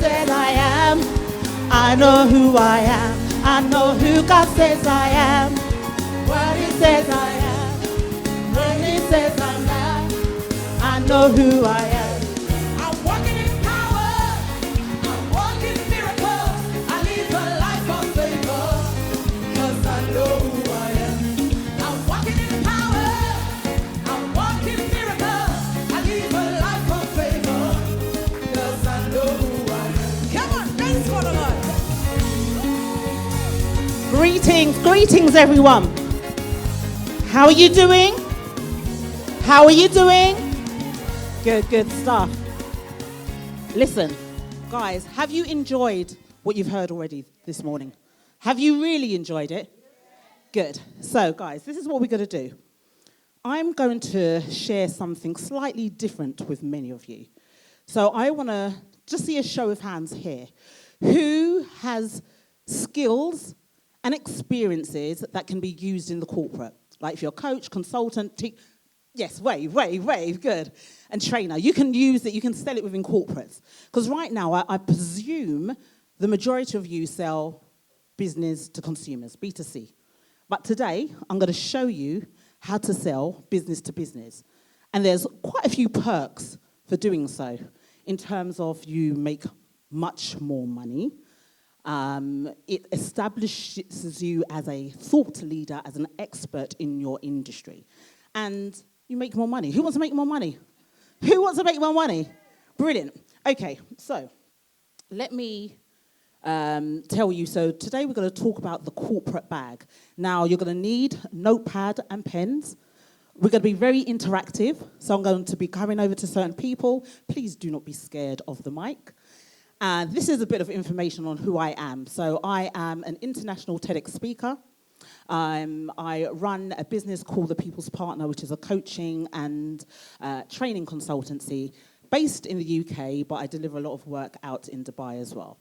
said I am. I know who I am. I know who God says I am. What He says I am. When He says I'm not, I know who I am. I'm walking in power. I'm walking in miracles. I live a life of favor. Cause I know who I am. I'm walking in power. I'm walking in miracles. I live a life of favor. Cause I know who I am. Come on, dance for the Lord. Greetings everyone. How are you doing? How are you doing? Good stuff. Listen, guys, have you enjoyed what you've heard already this morning? Have you really enjoyed it? Good. So, guys, this is what we're going to do. I'm going to share something slightly different with many of you. So I want to just see a show of hands here. Who has skills and experiences that can be used in the corporate? Like if you're a coach, consultant, yes, wave, good. And trainer, you can use it, you can sell it within corporates. Because right now, I presume the majority of you sell business to consumers, B2C. But today, I'm going to show you how to sell business to business. And there's quite a few perks for doing so in terms of you make much more money. It establishes you as a thought leader, as an expert in your industry. And you make more money. Who wants to make more money? Who wants to make more money? Brilliant. Okay, so let me tell you. So today we're going to talk about the corporate bag. Now, you're going to need notepad and pens. We're going to be very interactive. So I'm going to be coming over to certain people. Please do not be scared of the mic. This is a bit of information on who I am. So I am an international TEDx speaker. I run a business called The People's Partner, which is a coaching and training consultancy based in the UK, but I deliver a lot of work out in Dubai as well.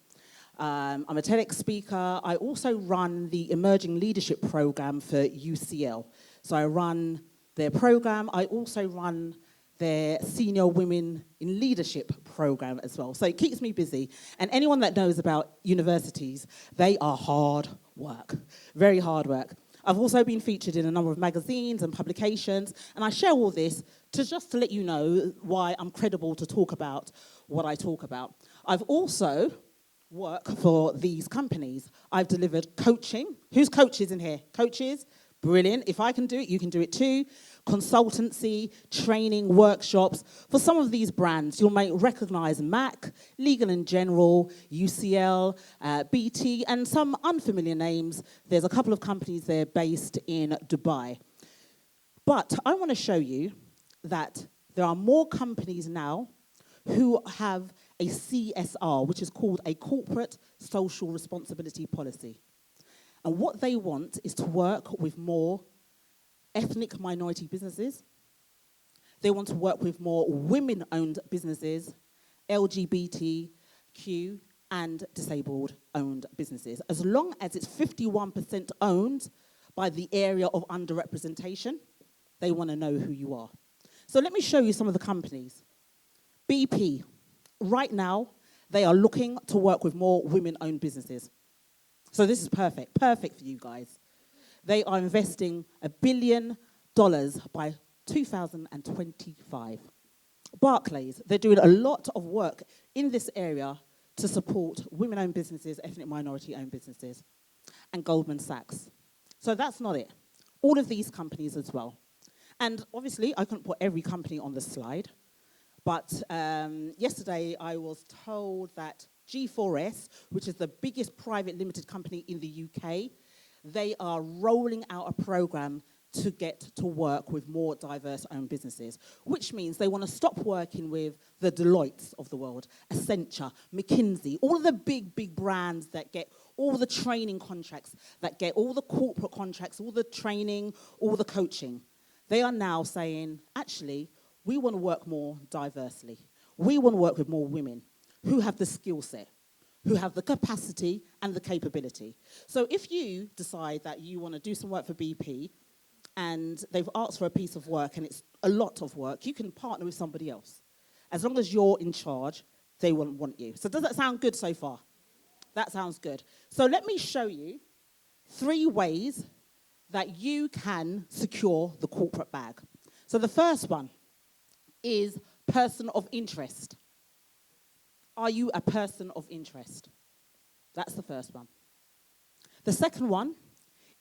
I'm a TEDx speaker. I also run the Emerging Leadership Program for UCL. So I run their program. I also run their Senior Women in Leadership program as well. So it keeps me busy. And anyone that knows about universities, they are hard work, very hard work. I've also been featured in a number of magazines and publications, and I share all this to let you know why I'm credible to talk about what I talk about. I've also worked for these companies. I've delivered coaching. Who's coaches in here? Coaches? Brilliant. If I can do it, you can do it too. Consultancy, training, workshops. For some of these brands, you might recognize MAC, Legal & General, UCL, BT, and some unfamiliar names. There's a couple of companies there based in Dubai. But I want to show you that there are more companies now who have a CSR, which is called a Corporate Social Responsibility Policy. And what they want is to work with more ethnic minority businesses. They want to work with more women-owned businesses, LGBTQ, and disabled-owned businesses. As long as it's 51% owned by the area of underrepresentation, they want to know who you are. So let me show you some of the companies. BP, right now, they are looking to work with more women-owned businesses. So this is perfect for you guys. They are investing $1 billion by 2025. Barclays, they're doing a lot of work in this area to support women-owned businesses, ethnic minority-owned businesses, and Goldman Sachs. So that's not it. All of these companies as well. And obviously, I couldn't put every company on the slide, but yesterday I was told that G4S, which is the biggest private limited company in the UK, they are rolling out a program to get to work with more diverse-owned businesses, which means they want to stop working with the Deloittes of the world, Accenture, McKinsey, all of the big brands that get all the training contracts, that get all the corporate contracts, all the training, all the coaching. They are now saying, actually, we want to work more diversely. We want to work with more women who have the skill set, who have the capacity and the capability. So if you decide that you want to do some work for BP and they've asked for a piece of work and it's a lot of work, you can partner with somebody else. As long as you're in charge, they won't want you. So does that sound good so far? That sounds good. So let me show you 3 ways that you can secure the corporate bag. So the first one is person of interest. Are you a person of interest? That's the first one. The second one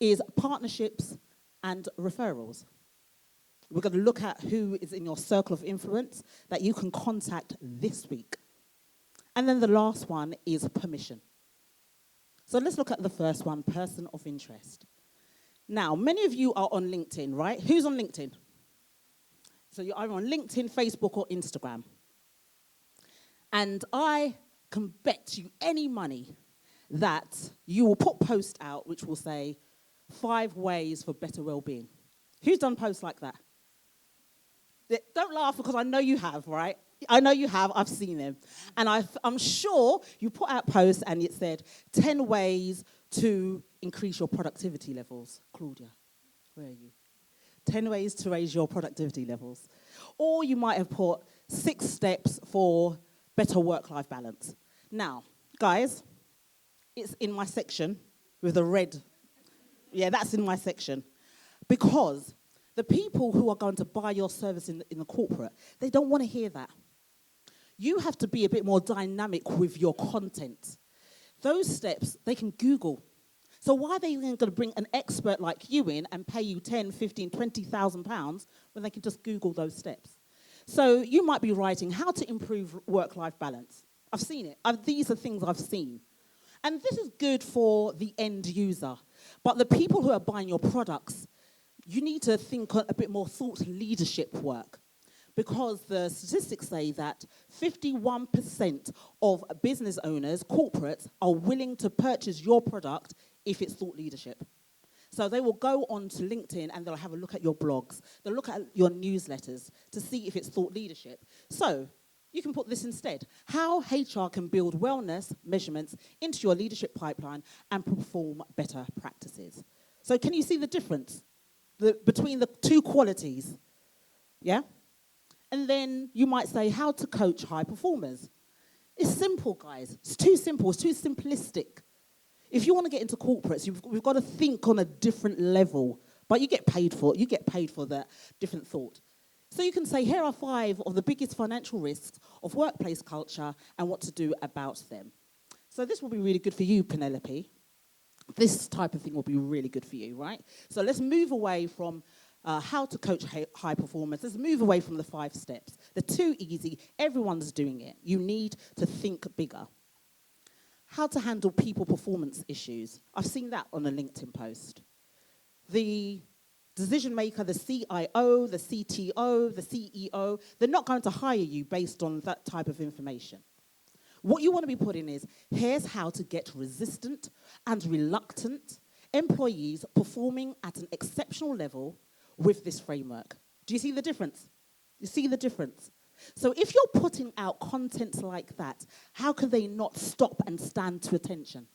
is partnerships and referrals. We're going to look at who is in your circle of influence that you can contact this week. And then the last one is permission. So let's look at the first one, person of interest. Now, many of you are on LinkedIn, right? Who's on LinkedIn? So you're either on LinkedIn, Facebook, or Instagram. And I can bet you any money that you will put posts out which will say 5 ways for better well-being. Who's done posts like that? Don't laugh because I know you have, right? I know you have. I've seen them. And I'm sure you put out posts and it said 10 ways to increase your productivity levels. Claudia, where are you? 10 ways to raise your productivity levels. Or you might have put 6 steps for better work-life balance. Now, guys, it's in my section with the red. Yeah, that's in my section. Because the people who are going to buy your service in the corporate, they don't want to hear that. You have to be a bit more dynamic with your content. Those steps, they can Google. So why are they then going to bring an expert like you in and pay you 10, 15, 20,000 pounds when they can just Google those steps? So you might be writing how to improve work-life balance. I've seen it. These are things I've seen. And this is good for the end user. But the people who are buying your products, you need to think a bit more thought leadership work. Because the statistics say that 51% of business owners, corporates, are willing to purchase your product if it's thought leadership. So they will go on to LinkedIn and they'll have a look at your blogs. They'll look at your newsletters to see if it's thought leadership. So you can put this instead. How HR can build wellness measurements into your leadership pipeline and perform better practices. So can you see the difference between the 2 qualities? Yeah? And then you might say how to coach high performers. It's simple, guys. It's too simple. It's too simplistic. If you want to get into corporates, we've got to think on a different level. But you get paid for it. You get paid for that different thought. So you can say, here are 5 of the biggest financial risks of workplace culture and what to do about them. So this will be really good for you, Penelope. This type of thing will be really good for you, right? So let's move away from how to coach high performance. Let's move away from the 5 steps. They're too easy. Everyone's doing it. You need to think bigger. How to handle people performance issues. I've seen that on a LinkedIn post. The decision maker, the CIO, the CTO, the CEO, they're not going to hire you based on that type of information. What you want to be putting is, here's how to get resistant and reluctant employees performing at an exceptional level with this framework. Do you see the difference? You see the difference? So if you're putting out content like that, how can they not stop and stand to attention?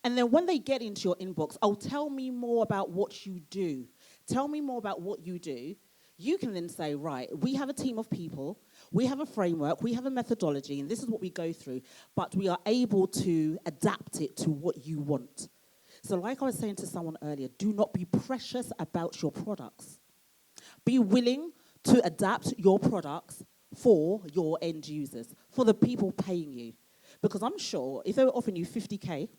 And then when they get into your inbox, oh, tell me more about what you do. Tell me more about what you do. You can then say, right, we have a team of people, we have a framework, we have a methodology, and this is what we go through, but we are able to adapt it to what you want. So like I was saying to someone earlier, do not be precious about your products. Be willing to adapt your products for your end users, for the people paying you. Because I'm sure if they were offering you 50K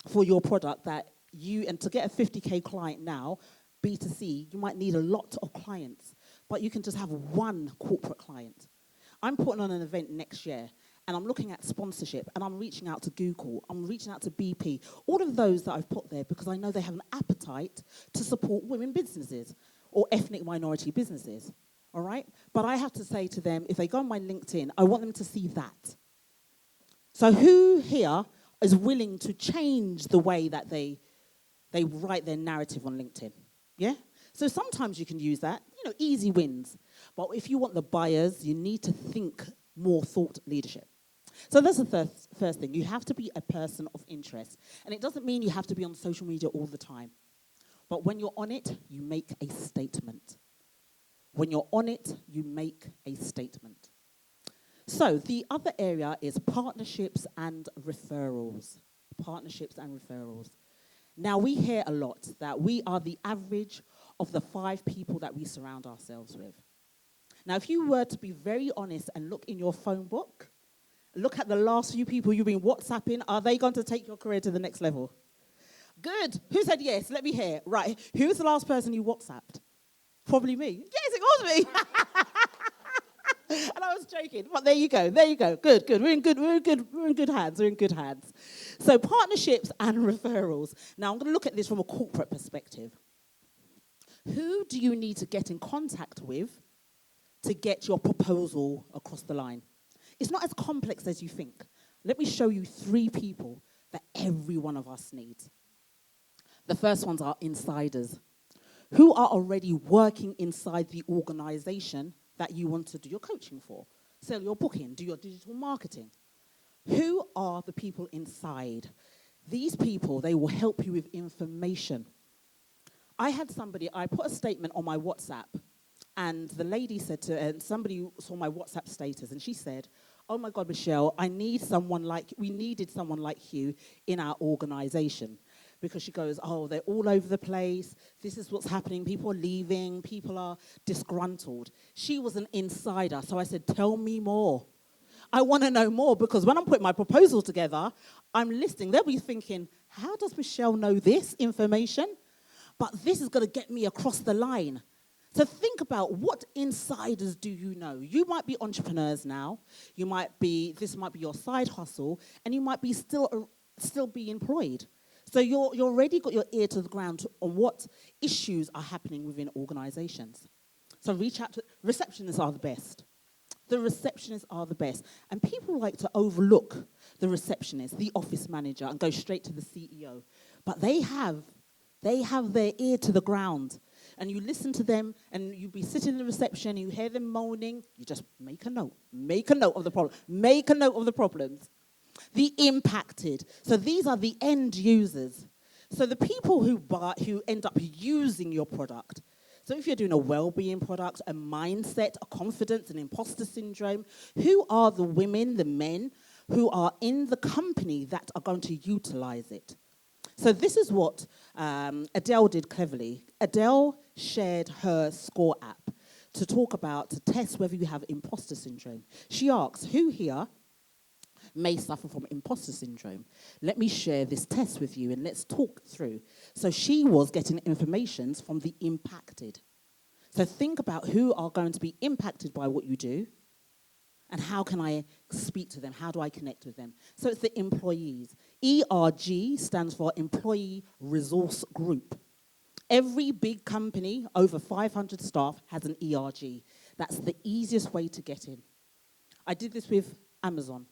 for your product and to get a 50K client now, B2C, you might need a lot of clients, but you can just have 1 corporate client. I'm putting on an event next year, and I'm looking at sponsorship, and I'm reaching out to Google, I'm reaching out to BP, all of those that I've put there because I know they have an appetite to support women businesses or ethnic minority businesses, all right? But I have to say to them, if they go on my LinkedIn, I want them to see that. So who here is willing to change the way that they write their narrative on LinkedIn? Yeah? So sometimes you can use that, easy wins. But if you want the buyers, you need to think more thought leadership. So that's the first thing. You have to be a person of interest. And it doesn't mean you have to be on social media all the time. But when you're on it, you make a statement. When you're on it, you make a statement. So the other area is partnerships and referrals. Partnerships and referrals. Now, we hear a lot that we are the average of the 5 people that we surround ourselves with. Now, if you were to be very honest and look in your phone book, look at the last few people you've been WhatsApping, are they going to take your career to the next level? Good. Who said yes? Let me hear. Right. Who's the last person you WhatsApped? Probably me. Yes, it was me. And I was joking, but there you go. Good. We're in good hands. So partnerships and referrals. Now I'm going to look at this from a corporate perspective. Who do you need to get in contact with to get your proposal across the line? It's not as complex as you think. Let me show you 3 people that every one of us needs. The first ones are insiders, who are already working inside the organization that you want to do your coaching for. Sell your booking, do your digital marketing. Who are the people inside? These people, they will help you with information. I had somebody, I put a statement on my WhatsApp, and the lady said to, somebody saw my WhatsApp status, and she said, oh my God, Michelle, we needed someone like you in our organization. Because she goes, oh, they're all over the place. This is what's happening. People are leaving. People are disgruntled. She was an insider. So I said, tell me more. I want to know more, because when I'm putting my proposal together, I'm listening. They'll be thinking, how does Michelle know this information? But this is going to get me across the line. So think about, what insiders do you know? You might be entrepreneurs now. This might be your side hustle, and you might be still be employed. So you're already got your ear to the ground on what issues are happening within organizations. So reach out to, receptionists are the best. The receptionists are the best. And people like to overlook the receptionist, the office manager, and go straight to the CEO. But they have their ear to the ground. And you listen to them, and you be sitting in the reception, and you hear them moaning, you just make a note of the problem, make a note of the problems. The impacted. So these are the end users. So the people who end up using your product. So if you're doing a well-being product, a mindset, a confidence, an imposter syndrome, who are the women, the men who are in the company that are going to utilize it? So this is what Adele did cleverly. Adele shared her SCORE app to test whether you have imposter syndrome. She asks, who here may suffer from imposter syndrome? Let me share this test with you, and let's talk through. So she was getting information from the impacted. So think about who are going to be impacted by what you do, and how can I speak to them? How do I connect with them? So it's the employees. ERG stands for Employee Resource Group. Every big company, over 500 staff, has an ERG. That's the easiest way to get in. I did this with Amazon.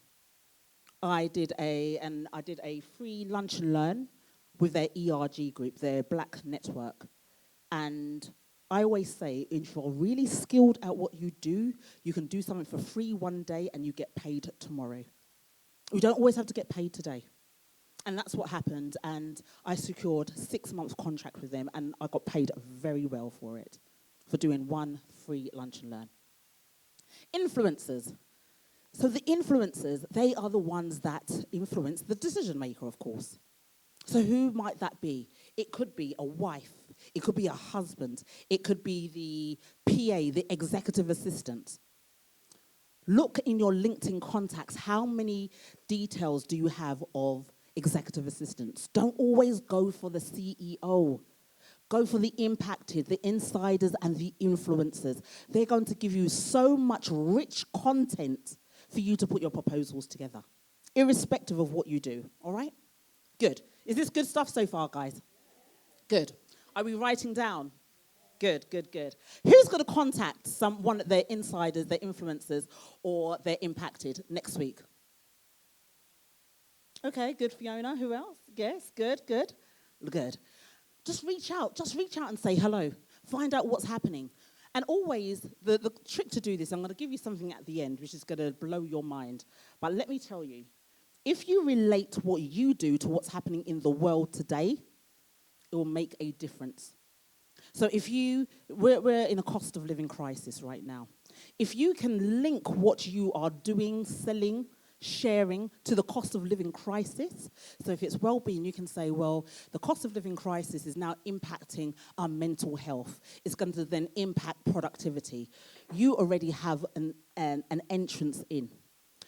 I did a free lunch and learn with their ERG group, their Black network. And I always say, if you're really skilled at what you do, you can do something for free one day and you get paid tomorrow. You don't always have to get paid today. And that's what happened. And I secured 6 months contract with them, and I got paid very well for it, for doing one free lunch and learn. Influencers. So the influencers, they are the ones that influence the decision maker, of course. So who might that be? It could be a wife. It could be a husband. It could be the PA, the executive assistant. Look in your LinkedIn contacts, how many details do you have of executive assistants? Don't always go for the CEO. Go for the impacted, the insiders, and the influencers. They're going to give you so much rich content for you to put your proposals together, irrespective of what you do, all right? Good. Is this good stuff so far, guys? Good. Are we writing down? Good. Who's going to contact one of their insiders, their influencers, or their impacted next week? Okay, good, Fiona. Who else? Yes, good. Just reach out and say hello. Find out what's happening. And always, the trick to do this, I'm going to give you something at the end, which is going to blow your mind. But let me tell you, if you relate what you do to what's happening in the world today, it will make a difference. So we're in a cost of living crisis right now. If you can link what you are doing, selling, sharing to the cost of living crisis. So if it's well-being, you can say, well, the cost of living crisis is now impacting our mental health. It's going to then impact productivity. You already have an entrance in.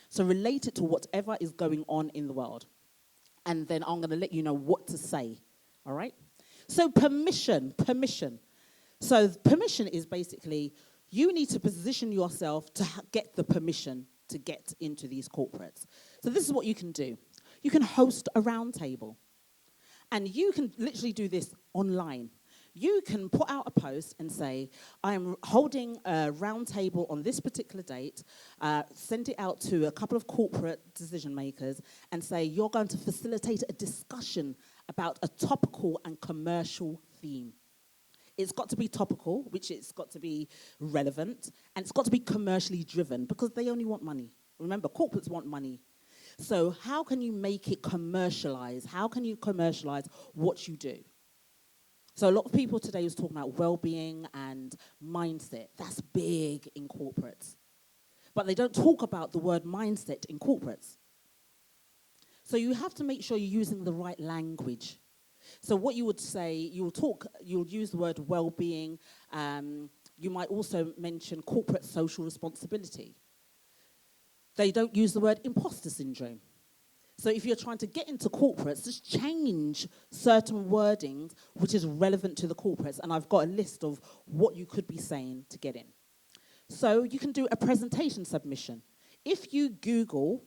So relate it to whatever is going on in the world. And then I'm going to let you know what to say, all right? So permission. So permission is basically, you need to position yourself to get the permission to get into these corporates. So this is what you can do. You can host a roundtable. And you can literally do this online. You can put out a post and say, I'm holding a roundtable on this particular date, send it out to a couple of corporate decision makers and say, you're going to facilitate a discussion about a topical and commercial theme. It's got to be topical, which it's got to be relevant, and it's got to be commercially driven because they only want money. Remember, corporates want money. So how can you make it commercialize? How can you commercialize what you do? So a lot of people today was talking about well-being and mindset. That's big in corporates. But they don't talk about the word mindset in corporates. So you have to make sure you're using the right language. So what you would say, you'll use the word well-being. You might also mention corporate social responsibility. They don't use the word imposter syndrome. So if you're trying to get into corporates, just change certain wordings which is relevant to the corporates. And I've got a list of what you could be saying to get in. So you can do a presentation submission. If you Google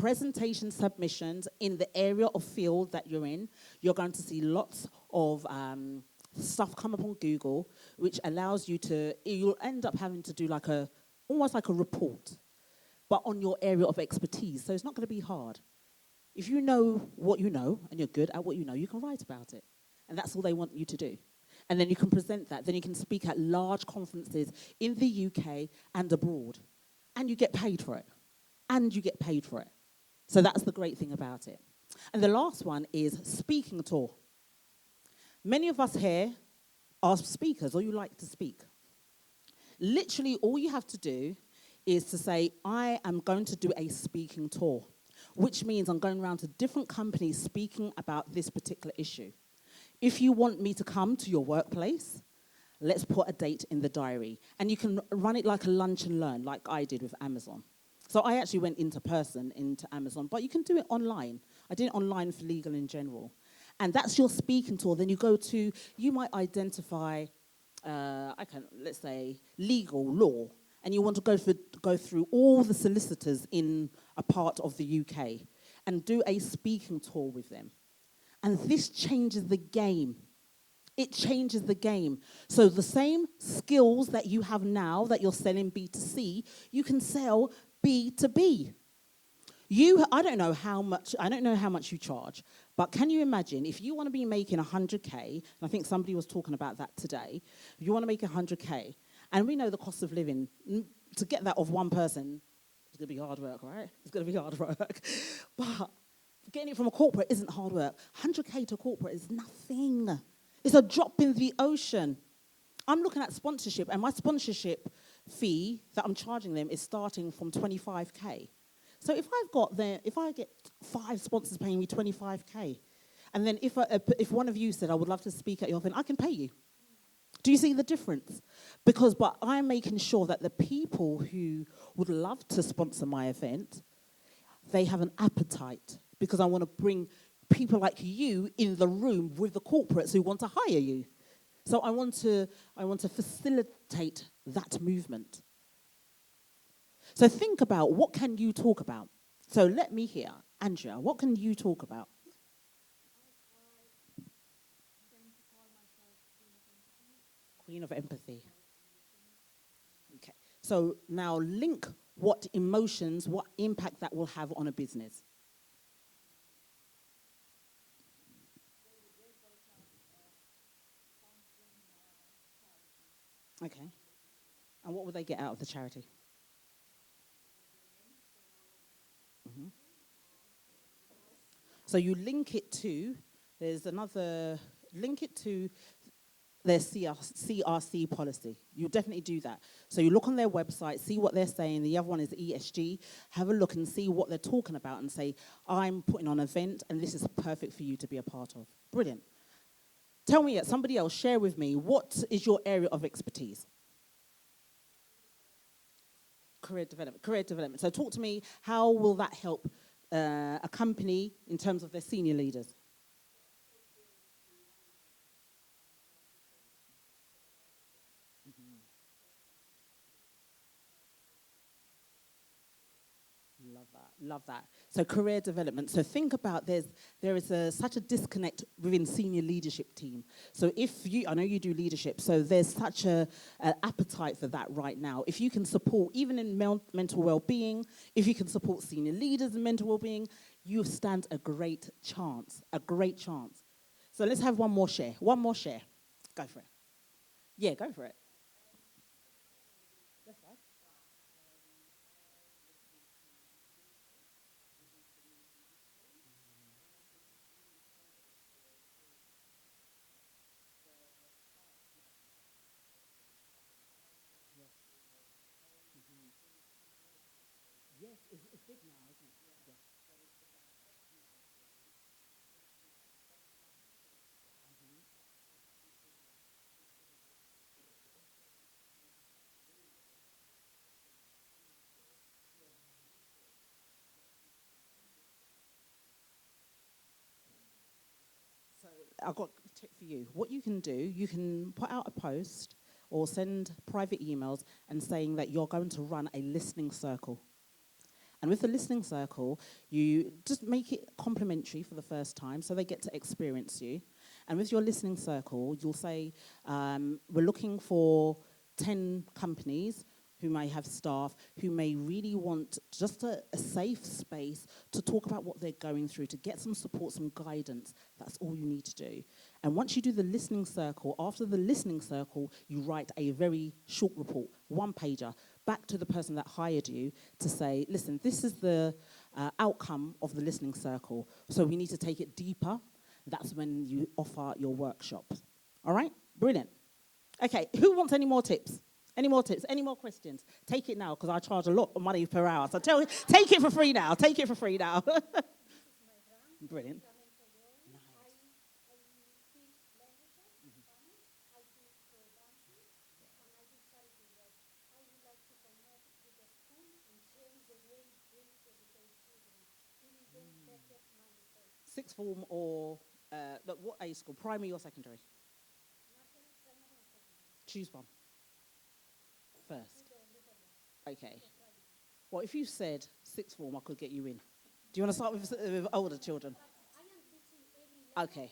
presentation submissions in the area of field that you're in, you're going to see lots of stuff come up on Google, which allows you to, you'll end up having to do almost like a report, but on your area of expertise. So it's not going to be hard. If you know what you know, and you're good at what you know, you can write about it. And that's all they want you to do. And then you can present that. Then you can speak at large conferences in the UK and abroad. And you get paid for it. So that's the great thing about it. And the last one is speaking tour. Many of us here are speakers, or you like to speak. Literally, all you have to do is to say, I am going to do a speaking tour, which means I'm going around to different companies speaking about this particular issue. If you want me to come to your workplace, let's put a date in the diary. And you can run it like a lunch and learn, like I did with Amazon. So I actually went into person into Amazon, but you can do it online. I did it online for legal in general. And that's your speaking tour. Then you might identify, let's say, legal law, and you want to go through all the solicitors in a part of the UK and do a speaking tour with them. And this changes the game. It changes the game. So the same skills that you have now that you're selling B2C, you can sell B2B. I don't know how much you charge, but can you imagine if you want to be making 100K, and I think somebody was talking about that today, if you want to make 100K, and we know the cost of living, to get that of one person, it's going to be hard work, right? It's going to be hard work. But getting it from a corporate isn't hard work. 100K to corporate is nothing. It's a drop in the ocean. I'm looking at sponsorship, and my sponsorship fee that I'm charging them is starting from 25K. So if I get 5 sponsors paying me 25K, and then if one of you said, I would love to speak at your event, I can pay you. Do you see the difference? But I'm making sure that the people who would love to sponsor my event, they have an appetite, because I want to bring people like you in the room with the corporates who want to hire you. So I want to facilitate that movement. So think about, what can you talk about? So let me hear. Andrea, what can you talk about? Queen of Empathy. Okay. So now link what emotions, what impact that will have on a business. Okay. And what will they get out of the charity? Mm-hmm. So you link it to, link it to their CRC policy. You definitely do that. So you look on their website, see what they're saying. The other one is ESG. Have a look and see what they're talking about and say, I'm putting on an event and this is perfect for you to be a part of. Brilliant. Tell me, somebody else, share with me, what is your area of expertise? Career development. Career development. So talk to me, how will that help a company in terms of their senior leaders? Love that. Love that. So career development. So think about there is such a disconnect within senior leadership team. So if you, I know you do leadership, so there's such a appetite for that right now. If you can support, even in mental well-being, if you can support senior leaders in mental well-being, you stand a great chance. A great chance. So let's have one more share. One more share. Go for it. Yeah, go for it. That's right. Yes. Yes, it's big now, isn't it? Yes. So I've got a tip for you. What you can do, you can put out a post or send private emails and saying that you're going to run a listening circle. And with the listening circle, you just make it complimentary for the first time so they get to experience you. And with your listening circle, you'll say, we're looking for 10 companies who may have staff who may really want just a safe space to talk about what they're going through, to get some support, some guidance. That's all you need to do. And once you do the listening circle, after the listening circle, you write a very short report, one pager, back to the person that hired you to say, listen, this is the outcome of the listening circle. So we need to take it deeper. That's when you offer your workshops. All right? Brilliant. Okay, who wants any more tips? Any more tips? Any more questions? Take it now, because I charge a lot of money per hour. So take it for free now. Take it for free now. Brilliant. Sixth form or look, what age school? Primary or secondary? Choose one first. Okay. Well, if you said sixth form, I could get you in. Do you want to start with older children? Okay.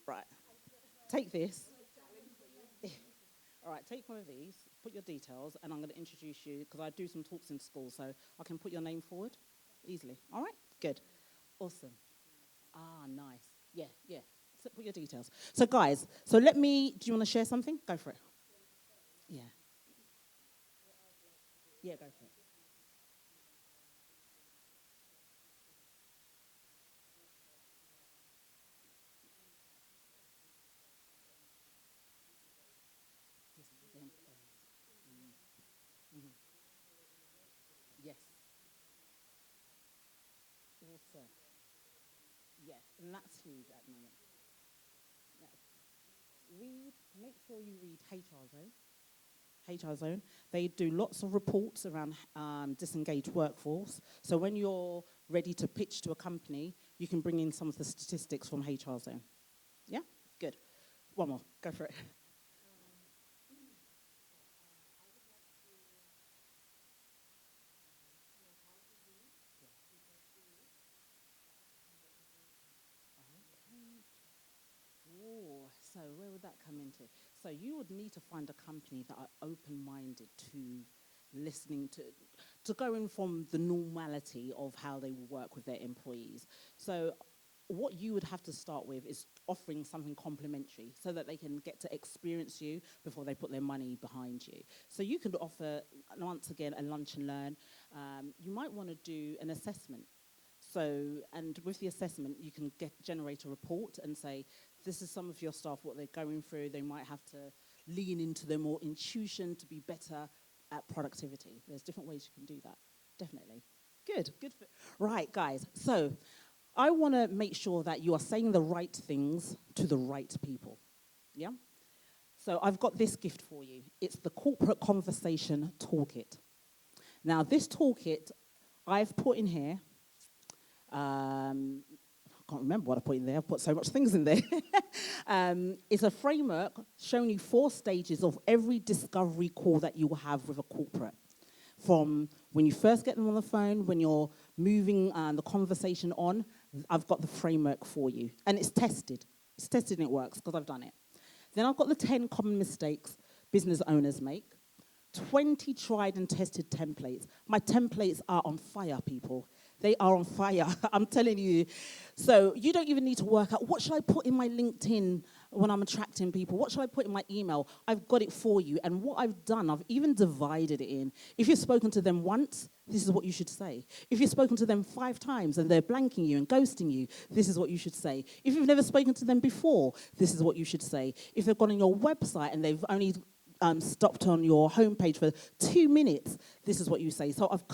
Right. Take this. All right, take one of these, put your details, and I'm going to introduce you, because I do some talks in school, so I can put your name forward easily. All right? Good. Awesome. Ah, nice. Yeah, yeah. So put your details. So, guys, do you want to share something? Go for it. Yeah. Yeah, go for it. Just event areas. Mm-hmm. Yes. Awesome. Yes, and that's huge at the moment. Yes. Make sure you read HR Zone. HR Zone. They do lots of reports around disengaged workforce. So when you're ready to pitch to a company, you can bring in some of the statistics from HR Zone. Yeah? Good. One more. Go for it. Okay. Oh, so where would that come into? So you would need to find a company that are open-minded to listening to going from the normality of how they will work with their employees. So what you would have to start with is offering something complimentary so that they can get to experience you before they put their money behind you. So you could offer, once again, a lunch and learn. You might want to do an assessment. So, and with the assessment, you can generate a report and say, this is some of your staff, what they're going through. They might have to lean into their more intuition to be better at productivity. There's different ways you can do that, definitely. Good. Right, guys. So I want to make sure that you are saying the right things to the right people. Yeah? So I've got this gift for you. It's the Corporate Conversation Toolkit. Now, this toolkit I've put in here. I can't remember what I put in there. I've put so much things in there. It's a framework showing you 4 stages of every discovery call that you will have with a corporate. From when you first get them on the phone, when you're moving the conversation on, I've got the framework for you. And it's tested. It's tested and it works because I've done it. Then I've got the 10 common mistakes business owners make. 20 tried and tested templates. My templates are on fire, people. They are on fire, I'm telling you. So you don't even need to work out, what should I put in my LinkedIn when I'm attracting people? What should I put in my email? I've got it for you. And what I've done, I've even divided it in. If you've spoken to them once, this is what you should say. If you've spoken to them 5 times and they're blanking you and ghosting you, this is what you should say. If you've never spoken to them before, this is what you should say. If they've gone on your website and they've only stopped on your homepage for 2 minutes, this is what you say. So I've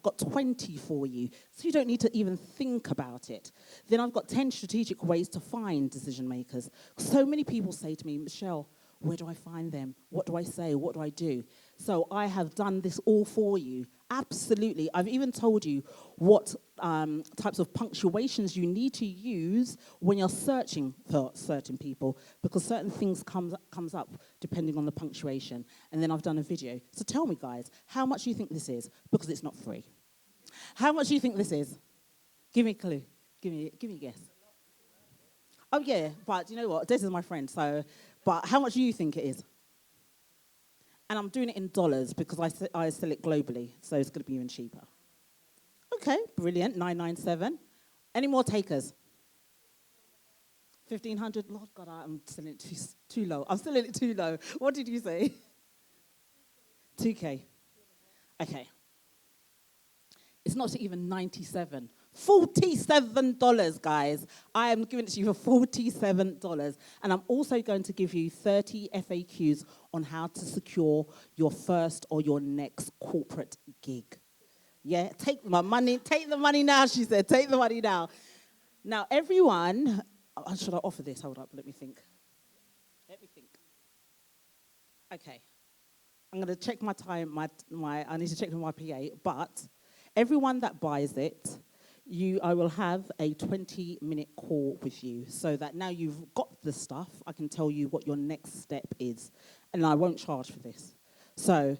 got 20 for you. So you don't need to even think about it. Then I've got 10 strategic ways to find decision makers. So many people say to me, Michelle, where do I find them? What do I say? What do I do? So I have done this all for you. Absolutely. I've even told you what types of punctuations you need to use when you're searching for certain people, because certain things comes up depending on the punctuation. And then I've done a video. So tell me, guys, how much do you think this is? Because it's not free. How much do you think this is? Give me a clue. Give me a guess. Oh, yeah, but you know what? This is my friend, so... But how much do you think it is? And I'm doing it in dollars because I sell it globally, so it's going to be even cheaper. Okay, brilliant, $997. Any more takers? 1,500? Lord God, I'm selling it too low. I'm selling it too low. What did you say? 2K. Okay. It's not even 97. $47, guys. I am giving it to you for $47. And I'm also going to give you 30 FAQs on how to secure your first or your next corporate gig. Yeah, take my money. Take the money now, she said. Take the money now. Now, everyone, should I offer this? Hold up, let me think. Okay. I'm going to check my time. I need to check with my PA, but everyone that buys it, I will have a 20-minute call with you so that now you've got the stuff, I can tell you what your next step is. And I won't charge for this. So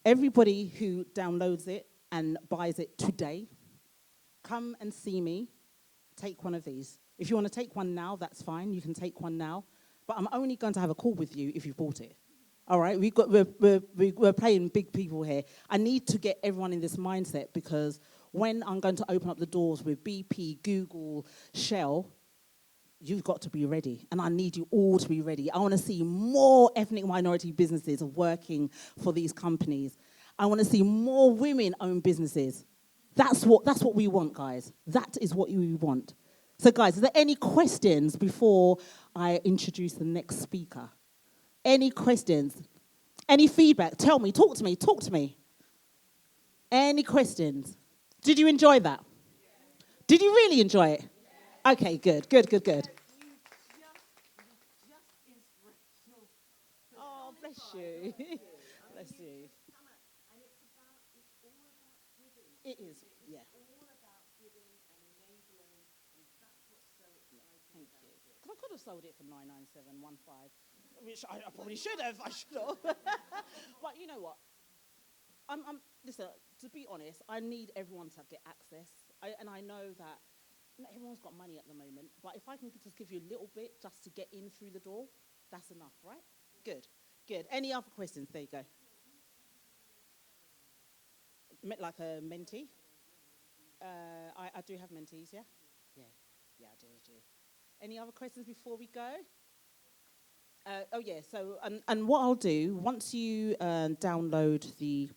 everybody who downloads it and buys it today, come and see me. Take one of these. If you want to take one now, that's fine. You can take one now. But I'm only going to have a call with you if you've bought it. All right? We're playing big people here. I need to get everyone in this mindset because when I'm going to open up the doors with BP, Google, Shell, you've got to be ready. And I need you all to be ready. I want to see more ethnic minority businesses working for these companies. I want to see more women-owned businesses. That's what we want, guys. That is what we want. So, guys, are there any questions before I introduce the next speaker? Any questions? Any feedback? Tell me. Talk to me. Any questions? Did you enjoy that? Yeah. Did you really enjoy it? Yeah. Okay, good. Oh, bless you. Bless you. It is, yeah. Thank you. Because I could have sold it for $997.15, which I probably should have. But you know what? Listen, to be honest, I need everyone to get access. And I know that not everyone's got money at the moment, but if I can just give you a little bit just to get in through the door, that's enough, right? Good. Any other questions? There you go. Like a mentee? I do have mentees, yeah? Yeah, I do. Any other questions before we go? So, and what I'll do, once you download the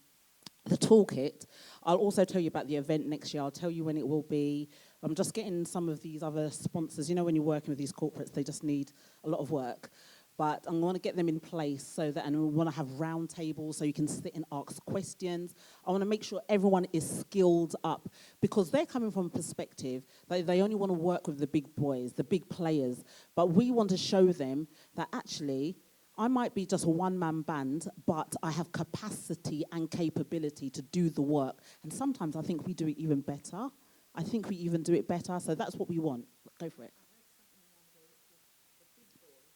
the toolkit. I'll also tell you about the event next year. I'll tell you when it will be. I'm just getting some of these other sponsors. You know, when you're working with these corporates, they just need a lot of work. But I'm going to get them in place so that, and we want to have round tables so you can sit and ask questions. I want to make sure everyone is skilled up because they're coming from a perspective that they only want to work with the big boys, the big players. But we want to show them that actually, I might be just a one-man band, but I have capacity and capability to do the work. And sometimes I think we do it even better. I think we even do it better. So that's what we want. Go for it.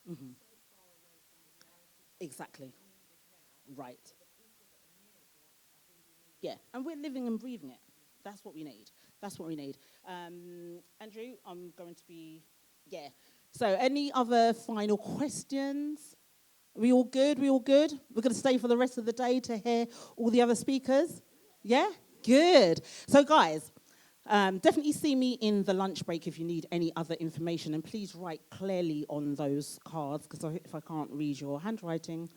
Mm-hmm. Exactly. Right. Yeah, and we're living and breathing it. That's what we need. That's what we need. Andrew, I'm going to be, yeah. So any other final questions? We all good? We all good? We're going to stay for the rest of the day to hear all the other speakers? Yeah? Good. So guys, definitely see me in the lunch break if you need any other information. And please write clearly on those cards, because if I can't read your handwriting,